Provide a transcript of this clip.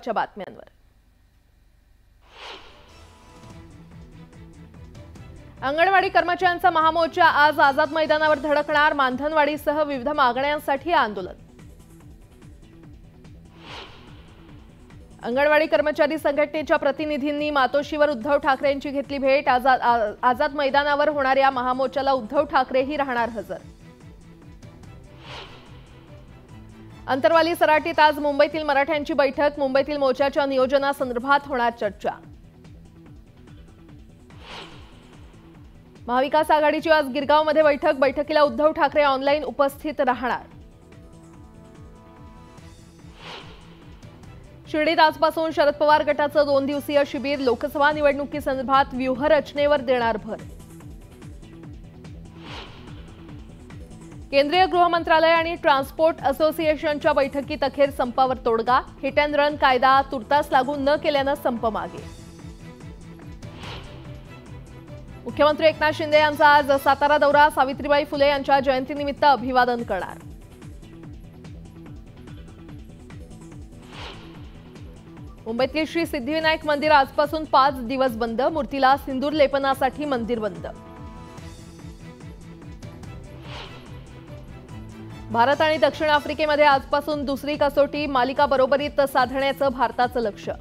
बातम्यांवर अंगणवाडी कर्मचाऱ्यांचा महामोर्चा आज आझाद मैदानावर धडकणार। मानधनवाढीसह विविध मागण्यांसाठी आंदोलन। अंगणवाडी कर्मचारी संघटनेच्या प्रतिनिधींनी मातोश्रीवर उद्धव ठाकरेंची घेतली भेट। आझाद मैदानावर होणाऱ्या महामोर्चाला उद्धव ठाकरेही राहणार हजर। अंतरवाली सराटीत आज मुंबईतील मराठ्यांची बैठक। मुंबईतील मोर्चाच्या नियोजनासंदर्भात होणार चर्चा। महाविकास आघाडीची आज गिरगावमध्ये बैठक। बैठकीला उद्धव ठाकरे ऑनलाईन उपस्थित राहणार। शिर्डीत आजपासून शरद पवार गटाचं 2 दिवसीय शिबिर। लोकसभा निवडणुकीसंदर्भात व्यूहरचनेवर देणार भर। केंद्रीय गृह मंत्रालय आणि ट्रान्सपोर्ट असोसिएशनच्या बैठकीत अखेर संपावर तोडगा। हिट अँड रन कायदा तुर्तास लागू न केल्यानं संप मागे। मुख्यमंत्री एकनाथ शिंदे यांचा आज सातारा दौरा। सावित्रीबाई फुले यांच्या जयंतीनिमित्त अभिवादन करणार। मुंबईतील श्री सिद्धिविनायक मंदिर आजपासून 5 दिवस बंद। मूर्तीला सिंदूर लेपनासाठी मंदिर बंद। भारत आणि दक्षिण आफ्रिकेमध्ये आजपासून दुसरी कसोटी। मालिका बरोबरीत साधण्याचं भारताचं लक्ष्य।